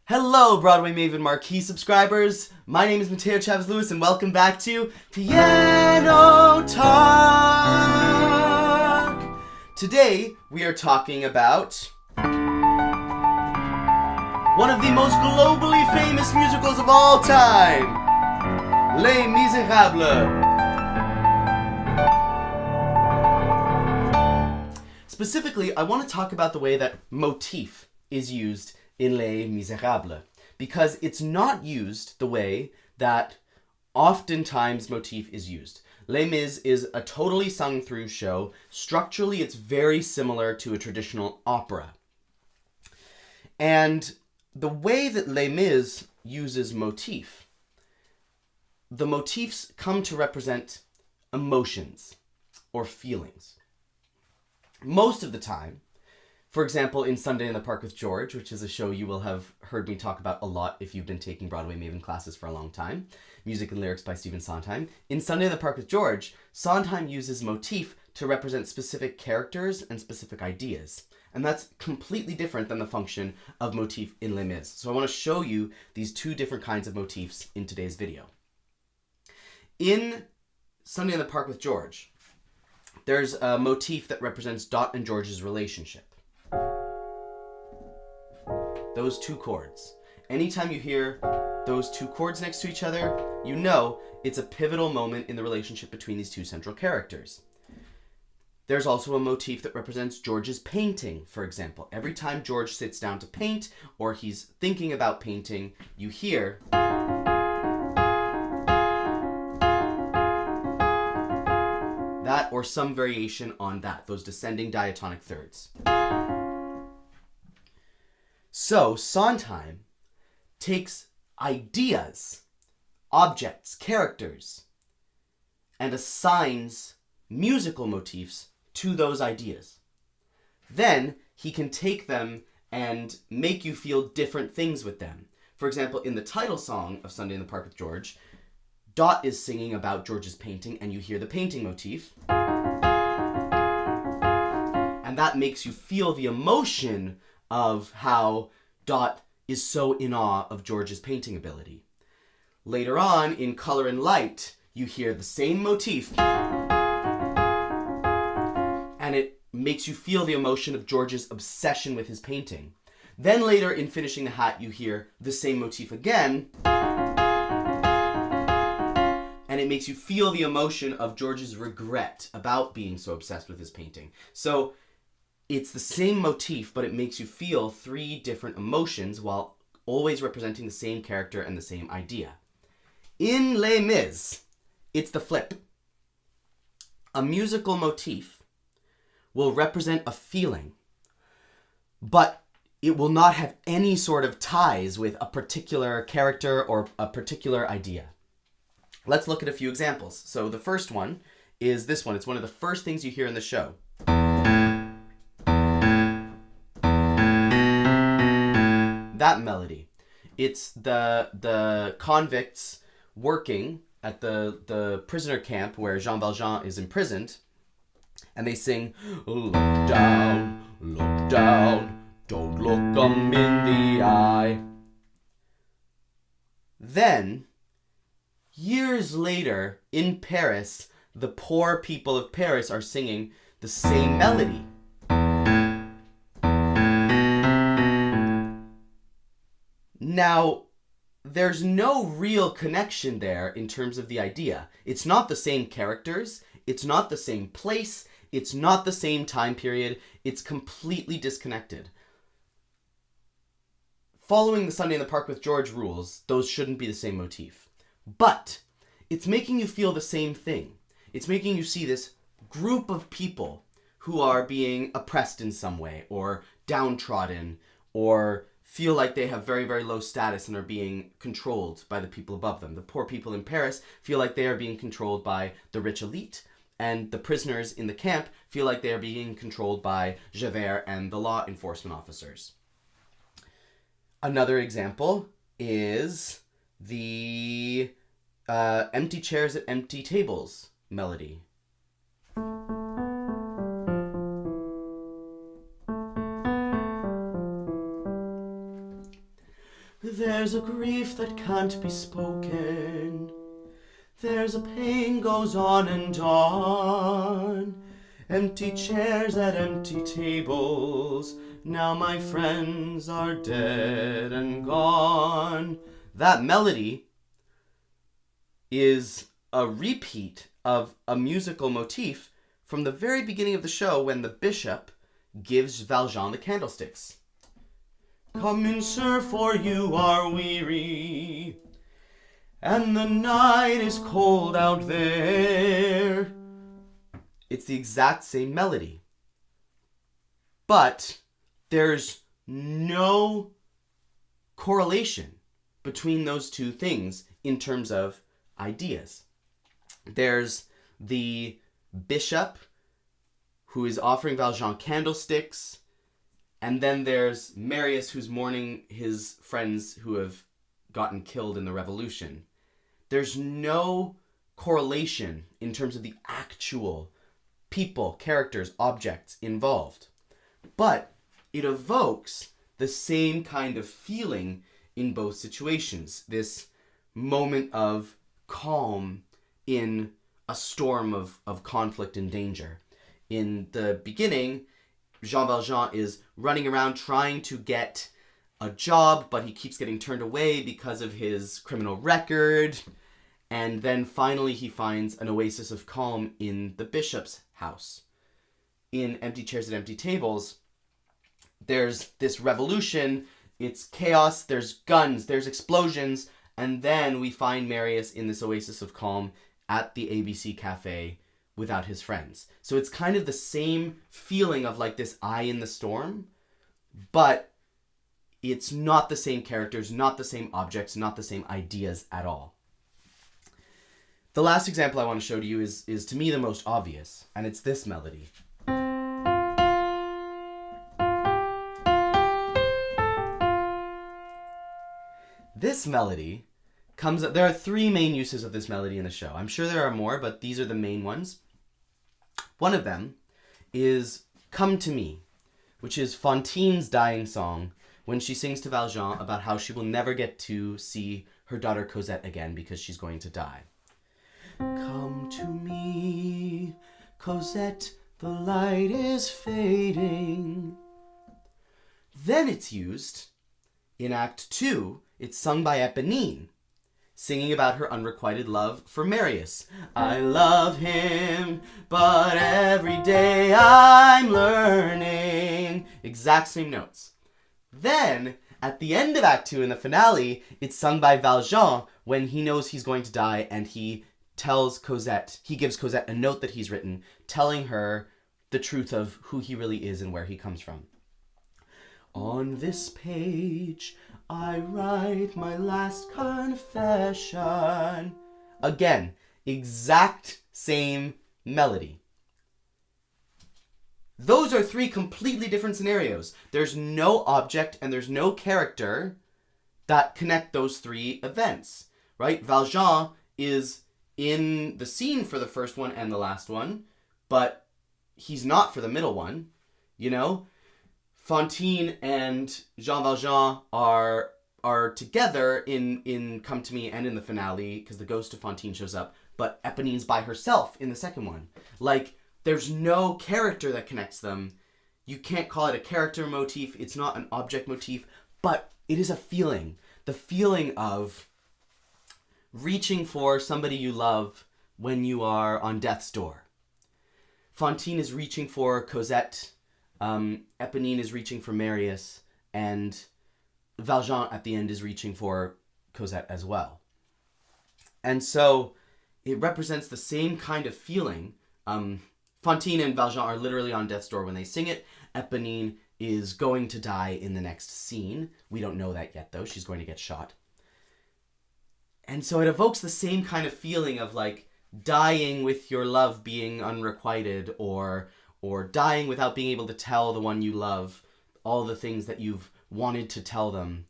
Hello, Broadway Maven Marquee subscribers. My name is Mateo Chavez Lewis, and welcome back to Piano Talk. Today, we are talking about one of the most globally famous musicals of all time, Les Misérables. Specifically, I want to talk about the way that motif is used in Les Misérables, because it's not used the way that oftentimes motif is used. Les Mis is a totally sung-through show. Structurally, it's very similar to a traditional opera. And the way that Les Mis uses motif, the motifs come to represent emotions or feelings. Most of the time, for example, in Sunday in the Park with George, which is a show you will have heard me talk about a lot if you've been taking Broadway Maven classes for a long time, music and lyrics by Sondheim. In Sunday in the Park with George, Sondheim uses motif to represent specific characters and specific ideas. And that's completely different than the function of motif in Les Mis. So I want to show you these two different kinds of motifs in today's video. In Sunday in the Park with George, there's a motif that represents Dot and George's relationship. Those two chords. Anytime you hear those two chords next to each other, you know it's a pivotal moment in the relationship between these two central characters. There's also a motif that represents George's painting, for example. Every time George sits down to paint, or he's thinking about painting, you hear that or some variation on that, those descending diatonic thirds. So Sondheim takes ideas, objects, characters, and assigns musical motifs to those ideas. Then he can take them and make you feel different things with them. For example, in the title song of Sunday in the Park with George, Dot is singing about George's painting, and you hear the painting motif. And that makes you feel the emotion of how Dot is so in awe of George's painting ability. Later on, in Color and Light, you hear the same motif, and it makes you feel the emotion of George's obsession with his painting. Then later, in Finishing the Hat, you hear the same motif again, and it makes you feel the emotion of George's regret about being so obsessed with his painting. So it's the same motif, but it makes you feel three different emotions while always representing the same character and the same idea. In Les Mis, it's the flip. A musical motif will represent a feeling, but it will not have any sort of ties with a particular character or a particular idea. Let's look at a few examples. So the first one is this one. It's one of the first things you hear in the show. That melody. It's the convicts working at the prisoner camp where Jean Valjean is imprisoned, and they sing, look down, don't look 'em in the eye. Then, years later, in Paris, the poor people of Paris are singing the same melody. Now, there's no real connection there in terms of the idea. It's not the same characters, it's not the same place, it's not the same time period, it's completely disconnected. Following the Sunday in the Park with George rules, those shouldn't be the same motif. But it's making you feel the same thing. It's making you see this group of people who are being oppressed in some way, or downtrodden, or feel like they have very, very low status and are being controlled by the people above them. The poor people in Paris feel like they are being controlled by the rich elite, and the prisoners in the camp feel like they are being controlled by Javert and the law enforcement officers. Another example is the Empty Chairs at Empty Tables melody. There's a grief that can't be spoken. There's a pain goes on and on. Empty chairs at empty tables. Now my friends are dead and gone. That melody is a repeat of a musical motif from the very beginning of the show when the bishop gives Valjean the candlesticks. Come in, sir, for you are weary, and the night is cold out there. It's the exact same melody. But there's no correlation between those two things in terms of ideas. There's the bishop who is offering Valjean candlesticks, and then there's Marius who's mourning his friends who have gotten killed in the revolution. There's no correlation in terms of the actual people, characters, objects involved. But it evokes the same kind of feeling in both situations. This moment of calm in a storm of conflict and danger. In the beginning, Jean Valjean is running around trying to get a job, but he keeps getting turned away because of his criminal record. And then finally he finds an oasis of calm in the bishop's house. In Empty Chairs at Empty Tables, there's this revolution, it's chaos, there's guns, there's explosions, and then we find Marius in this oasis of calm at the ABC Cafe without his friends. So it's kind of the same feeling of like this eye in the storm, but it's not the same characters, not the same objects, not the same ideas at all. The last example I want to show to you is to me the most obvious, and it's this melody. This melody comes up. There are three main uses of this melody in the show. I'm sure there are more, but these are the main ones. One of them is Come to Me, which is Fantine's dying song when she sings to Valjean about how she will never get to see her daughter Cosette again because she's going to die. Come to me, Cosette, the light is fading. Then it's used in Act 2. It's sung by Eponine, singing about her unrequited love for Marius. I love him, but every day I'm learning. Exact same notes. Then, at the end of Act 2 in the finale, it's sung by Valjean when he knows he's going to die and he gives Cosette a note that he's written telling her the truth of who he really is and where he comes from. On this page, I write my last confession. Again, exact same melody. Those are three completely different scenarios. There's no object and there's no character that connect those three events, right? Valjean is in the scene for the first one and the last one, but he's not for the middle one, you know? Fantine and Jean Valjean are together in Come to Me and in the finale because the ghost of Fantine shows up, but Eponine's by herself in the second one. Like, there's no character that connects them. You can't call it a character motif. It's not an object motif, but it is a feeling. The feeling of reaching for somebody you love when you are on death's door. Fantine is reaching for Cosette. Eponine is reaching for Marius, and Valjean at the end is reaching for Cosette as well. And so it represents the same kind of feeling. Fantine and Valjean are literally on death's door when they sing it. Eponine is going to die in the next scene. We don't know that yet, though. She's going to get shot. And so it evokes the same kind of feeling of like dying with your love being unrequited, or dying without being able to tell the one you love all the things that you've wanted to tell them.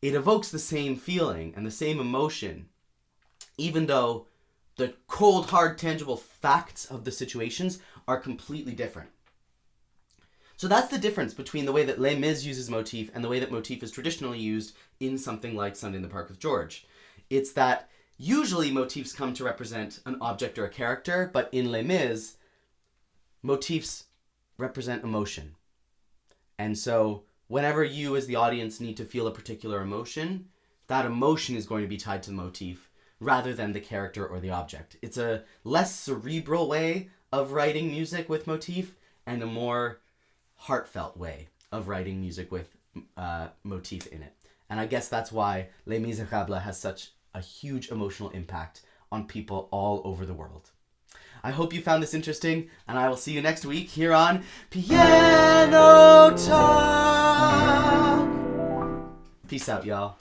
It evokes the same feeling and the same emotion, even though the cold, hard, tangible facts of the situations are completely different. So that's the difference between the way that Les Mis uses motif and the way that motif is traditionally used in something like Sunday in the Park with George. It's that usually motifs come to represent an object or a character, but in Les Mis, motifs represent emotion. And so whenever you as the audience need to feel a particular emotion, that emotion is going to be tied to the motif rather than the character or the object. It's a less cerebral way of writing music with motif and a more heartfelt way of writing music with motif in it. And I guess that's why Les Misérables has such a huge emotional impact on people all over the world. I hope you found this interesting, and I will see you next week here on Piano Talk. Peace out, y'all.